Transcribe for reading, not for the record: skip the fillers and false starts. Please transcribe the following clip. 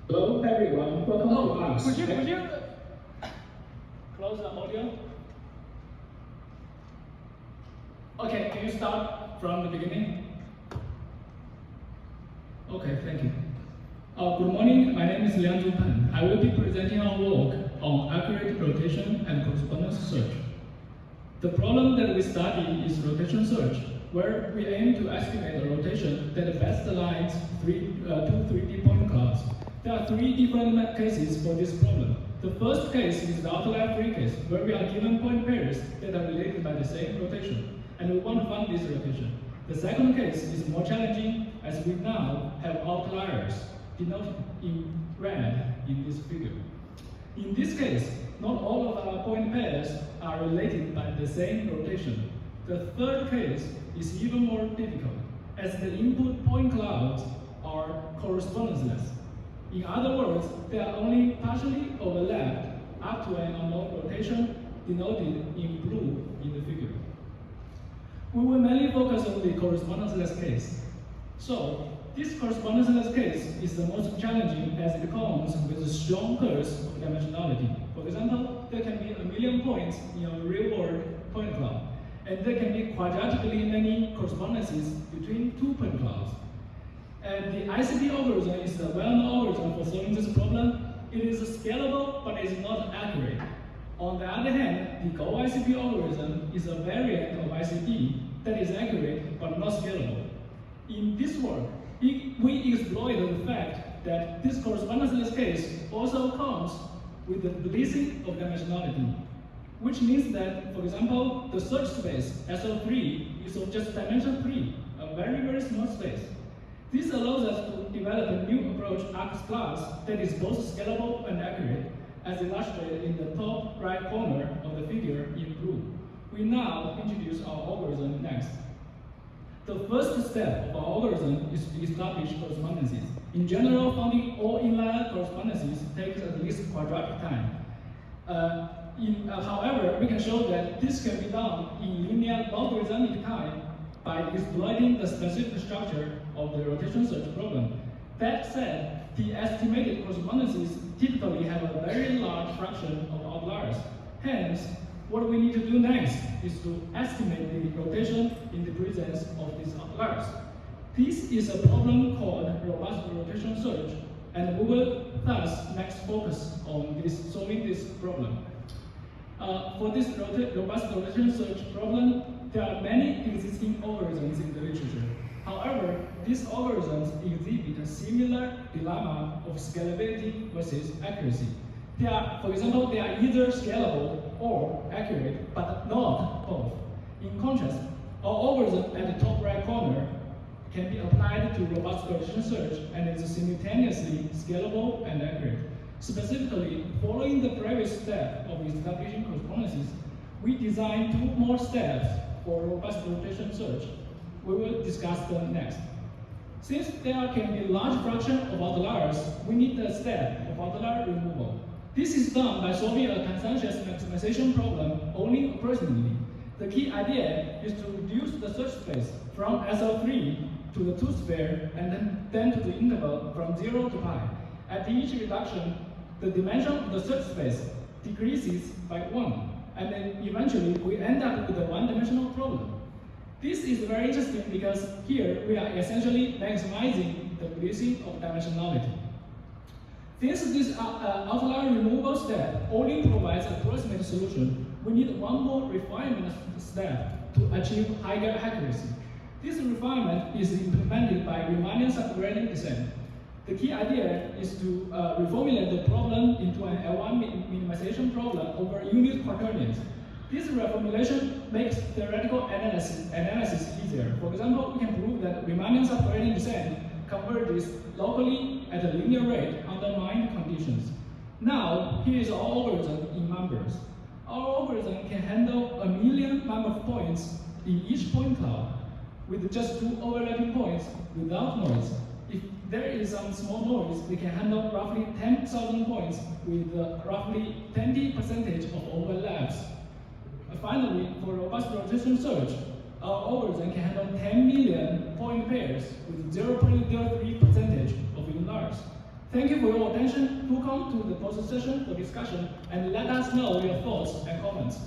Hello everyone, welcome to ARCS. Could you close the audio? Okay, can you start from the beginning? Okay, thank you. Good morning, my name is Liang Zhupan. I will be presenting our work on accurate rotation and correspondence search. The problem that we study is rotation search, where we aim to estimate a rotation that best aligns two 3D point clouds. There are three different cases for this problem. The first case is the outlier-free case, where we are given point pairs that are related by the same rotation, and we want to find this rotation. The second case is more challenging, as we now have outliers, denoted in red in this figure. In this case, not all of our point pairs are related by the same rotation. The third case is even more difficult, as the input point clouds are correspondenceless. In other words, they are only partially overlapped up to an unknown rotation denoted in blue in the figure. We will mainly focus on the correspondenceless case. So, this correspondenceless case is the most challenging as it comes with a strong curse of dimensionality. For example, there can be 1 million points in a real-world point cloud, and there can be quadratically many correspondences between two point clouds. And the ICP algorithm is the well-known algorithm for solving this problem. It is scalable, but it is not accurate. On the other hand, the Go ICP algorithm is a variant of ICP that is accurate, but not scalable. In this work, we exploit the fact that this correspondenceless case also comes with the blessing of dimensionality, which means that, for example, the search space SO3 is of just dimension 3, a very, very small space. This allows us to develop a new approach, ARCS class, that is both scalable and accurate, as illustrated in the top right corner of the figure in blue. We now introduce our algorithm next. The first step of our algorithm is to establish correspondences. In general, finding all inlier correspondences takes at least quadratic time. However, we can show that this can be done in linear logarithmic time by exploiting the specific structure of the rotation search problem. That said, the estimated correspondences typically have a very large fraction of outliers. Hence, what we need to do next is to estimate the rotation in the presence of these outliers. This is a problem called robust rotation search, and we will thus next focus on solving this problem. For this robust rotation search problem, there are many existing algorithms in the literature. However, these algorithms exhibit a similar dilemma of scalability versus accuracy. For example, they are either scalable or accurate, but not both. In contrast, our algorithm at the top right corner can be applied to robust rotation search and is simultaneously scalable and accurate. Specifically, following the previous step of establishing correspondences, we designed two more steps for robust rotation search. We will discuss them next. Since there can be a large fraction of outliers, we need a step of outlier removal. This is done by solving a consensus maximization problem only approximately. The key idea is to reduce the search space from SO3 to the tooth sphere and then to the interval from 0 to pi. At each reduction, the dimension of the search space decreases by 1, and then eventually we end up with a one-dimensional problem. This is very interesting because here we are essentially maximizing the blessing of dimensionality. Since this outlier removal step only provides a approximate solution, we need one more refinement step to achieve higher accuracy. This refinement is implemented by Riemannian subgradient descent. The key idea is to reformulate the problem into an L1 minimization problem over unit quaternions. This reformulation makes theoretical analysis easier. For example, we can prove that Riemannian subgradient descent converges locally at a linear rate under mined conditions. Now, here is our algorithm in numbers. Our algorithm can handle 1 million number of points in each point cloud with just 2 overlapping points without noise. If there is some small noise, we can handle roughly 10,000 points with roughly 20% of overlaps. Finally, for robust rotation search, our algorithm can handle 10 million point pairs with 0.03% of inliers. Thank you for your attention. Do come to the post session for discussion and let us know your thoughts and comments.